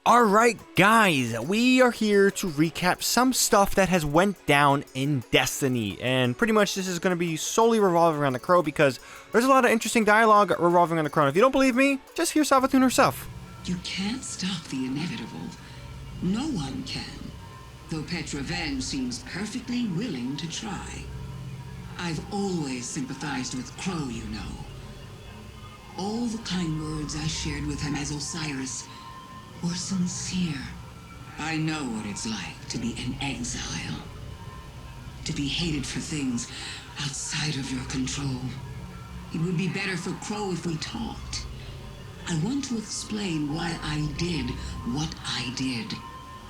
Alright guys, we are here to recap some stuff that has went down in Destiny, and pretty much this is going to be solely revolving around the Crow because there's a lot of interesting dialogue revolving around the Crow. If you don't believe me, just hear Savathun herself. You can't stop the inevitable. No one can, though Petra Van seems perfectly willing to try. I've always sympathized with Crow, you know. All the kind words I shared with him as Osiris were sincere. I know what it's like to be an exile. To be hated for things outside of your control. It would be better for Crow if we talked. I want to explain why I did what I did.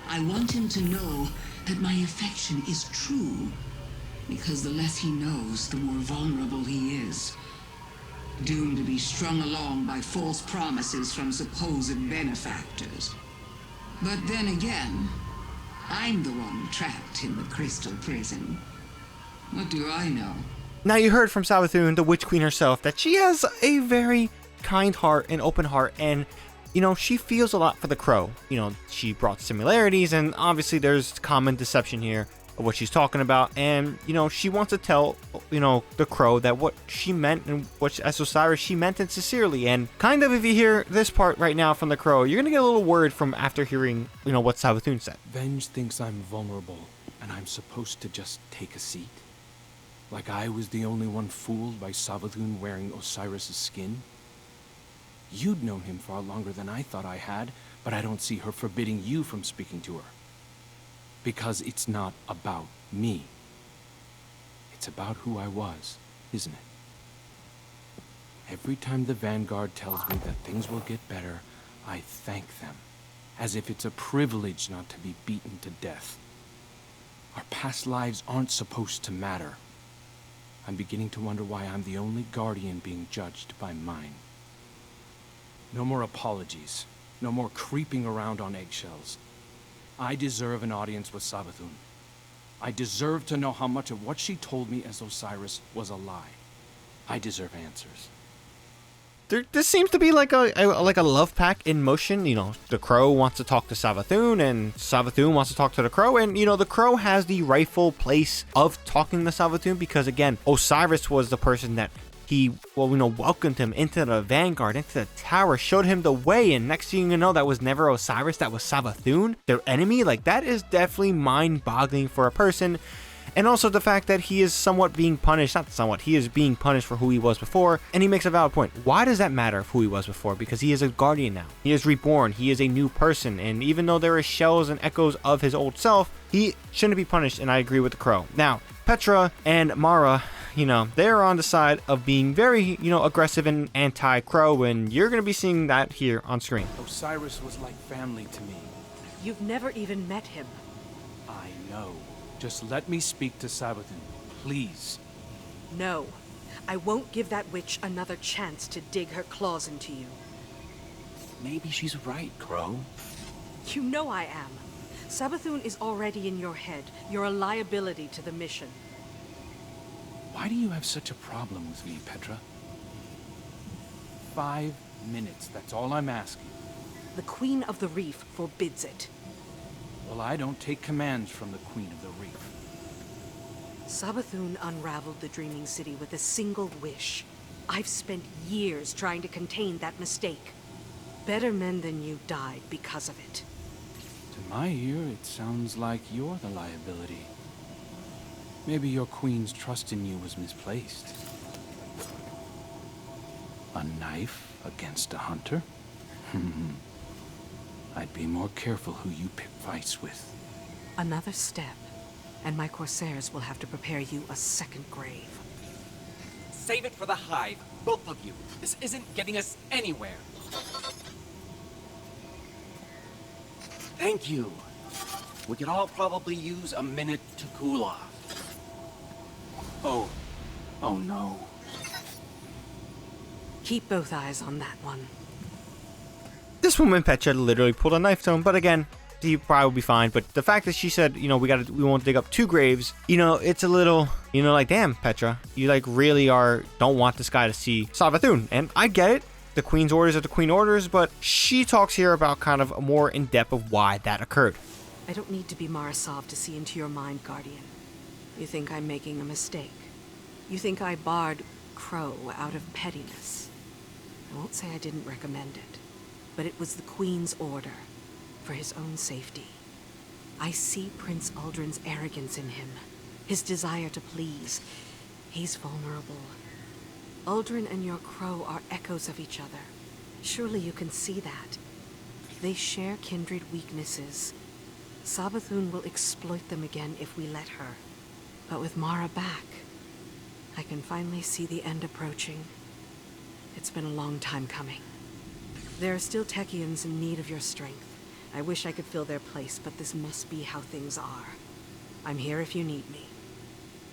I want him to know that my affection is true, because the less he knows, the more vulnerable he is. Doomed to be strung along by false promises from supposed benefactors. But then again, I'm the one trapped in the crystal prison. What do I know? Now you heard from Savathun, the Witch Queen herself, that she has a very kind heart and open heart, and you know, she feels a lot for the Crow. You know, she brought similarities, and obviously there's common deception here of what she's talking about, and you know, she wants to tell, you know, the Crow that what she meant and what as Osiris she meant it sincerely. And kind of, if you hear this part right now from the Crow, you're gonna get a little word from after hearing, you know, what Savathun said. Venge thinks I'm vulnerable and I'm supposed to just take a seat, like I was the only one fooled by Savathun wearing Osiris's skin. You'd known him far longer than I thought I had, but I don't see her forbidding you from speaking to her. Because it's not about me. It's about who I was, isn't it? Every time the Vanguard tells me that things will get better, I thank them, as if it's a privilege not to be beaten to death. Our past lives aren't supposed to matter. I'm beginning to wonder why I'm the only Guardian being judged by mine. No more apologies. No more creeping around on eggshells. I deserve an audience with Savathun. I deserve to know how much of what she told me as Osiris was a lie. I deserve answers. This seems to be like a love pack in motion. You know, the Crow wants to talk to Savathun, and Savathun wants to talk to the Crow, and you know, the Crow has the rightful place of talking to Savathun because again, Osiris was the person that he, well, you know, welcomed him into the Vanguard, into the tower, showed him the way, and next thing you know, that was never Osiris, that was Savathun, their enemy. Like, that is definitely mind-boggling for a person. And also the fact that he is somewhat being punished, not somewhat, he is being punished for who he was before, and he makes a valid point. Why does that matter who he was before? Because he is a Guardian now. He is reborn, he is a new person, and even though there are shells and echoes of his old self, he shouldn't be punished, and I agree with the Crow. Now, Petra and Mara, you know, they're on the side of being very, you know, aggressive and anti-Crow, and you're going to be seeing that here on screen. Osiris was like family to me. You've never even met him. I know. Just let me speak to Savathun, please. No. I won't give that witch another chance to dig her claws into you. Maybe she's right, Crow. You know I am. Savathun is already in your head. You're a liability to the mission. Why do you have such a problem with me, Petra? 5 minutes, that's all I'm asking. The Queen of the Reef forbids it. Well, I don't take commands from the Queen of the Reef. Savathun unraveled the Dreaming City with a single wish. I've spent years trying to contain that mistake. Better men than you died because of it. To my ear, it sounds like you're the liability. Maybe your queen's trust in you was misplaced. A knife against a hunter? I'd be more careful who you pick fights with. Another step, and my Corsairs will have to prepare you a second grave. Save it for the hive, both of you. This isn't getting us anywhere. Thank you. We could all probably use a minute to cool off. Oh no. Keep both eyes on that one. This woman, Petra, literally pulled a knife to him, but again, he probably will be fine. But the fact that she said, you know, we won't dig up 2 graves, you know, it's a little, you know, like, damn, Petra, you like really don't want this guy to see Savathun. And I get it. the Queen's orders are the Queen orders, but she talks here about kind of more in depth of why that occurred. I don't need to be Marasov to see into your mind, Guardian. You think I'm making a mistake. You think I barred Crow out of pettiness. I won't say I didn't recommend it, but it was the Queen's order, for his own safety. I see Prince Uldren's arrogance in him, his desire to please. He's vulnerable. Uldren and your Crow are echoes of each other. Surely you can see that. They share kindred weaknesses. Savathun will exploit them again if we let her. But with Mara back, I can finally see the end approaching. It's been a long time coming. There are still Techians in need of your strength. I wish I could fill their place, but this must be how things are. I'm here if you need me.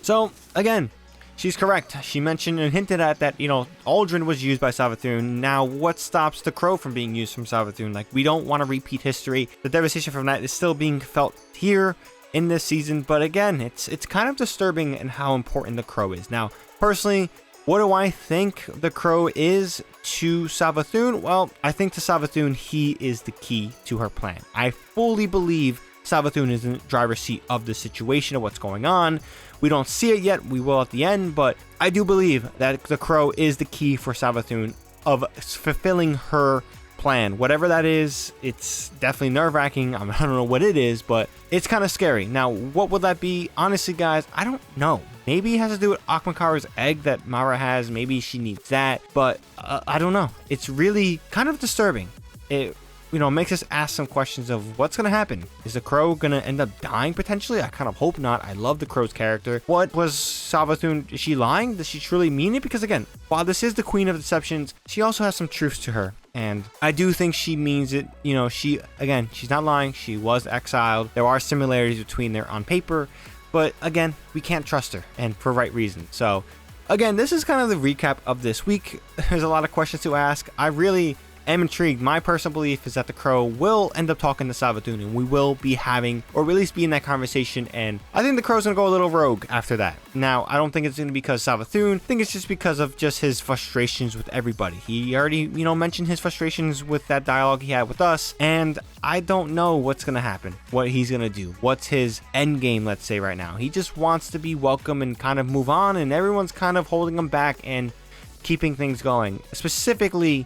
So, again, she's correct. She mentioned and hinted at that, Uldren was used by Savathun. Now, what stops the Crow from being used from Savathun? Like, we don't want to repeat history. The devastation from that is still being felt here in this season, but again, it's kind of disturbing in how important the Crow is. Now, personally, what do I think the Crow is to Savathun? Well, I think to Savathun, he is the key to her plan. I fully believe Savathun is in the driver's seat of the situation of what's going on. We don't see it yet, we will at the end, but I do believe that the Crow is the key for Savathun of fulfilling her plan. Whatever that is, it's definitely nerve-wracking. I don't know what it is, but it's kind of scary. Now, what would that be? Honestly, guys, I don't know. Maybe it has to do with Akmakara's egg that Mara has. Maybe she needs that, but I don't know. It's really kind of disturbing. It makes us ask some questions of what's going to happen. Is the Crow going to end up dying potentially? I kind of hope not. I love the Crow's character. What was Savathun? Is she lying? Does she truly mean it? Because again, while this is the Queen of Deceptions, she also has some truth to her. And I do think she means it. She's not lying. She was exiled. There are similarities between there on paper. But again, we can't trust her, and for right reason. So again, this is kind of the recap of this week. There's a lot of questions to ask. I really am intrigued. My personal belief is that the Crow will end up talking to Savathun, and we will be having, or at least be in that conversation, and I think the Crow's gonna go a little rogue after that. Now, I don't think it's gonna be because Savathun. I think it's just because of just his frustrations with everybody. He already, mentioned his frustrations with that dialogue he had with us, and I don't know what's gonna happen, what he's gonna do, what's his end game, let's say right now. He just wants to be welcome and kind of move on, and everyone's kind of holding him back and keeping things going. Specifically,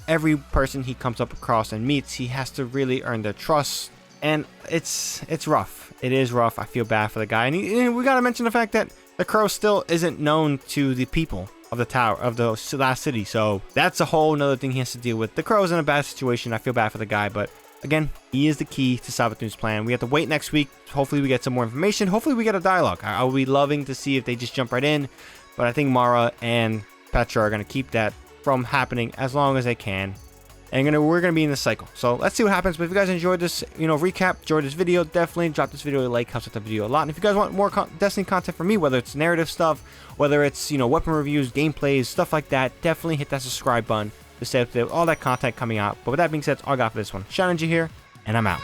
every person he comes up across and meets, he has to really earn their trust, and it's rough. It is rough. I feel bad for the guy, and we gotta mention the fact that the Crow still isn't known to the people of the tower of the last city, so that's a whole nother thing he has to deal with. The Crow's in a bad situation. I feel bad for the guy, but again, he is the key to Savathun's plan. We have to wait next week. Hopefully we get some more information. Hopefully we get a dialogue. I will be loving to see if they just jump right in, but I think Mara and Petra are going to keep that from happening as long as they can, and we're going to be in this cycle. So let's see what happens. But if you guys enjoyed this recap, enjoyed this video, definitely drop this video a like. Helps with the video a lot. And if you guys want more Destiny content from me, whether it's narrative stuff, whether it's weapon reviews, gameplays, stuff like that, definitely hit that subscribe button to stay up to date with all that content coming out. But with that being said, that's all I got for this one. ShadowNinja here, and I'm out.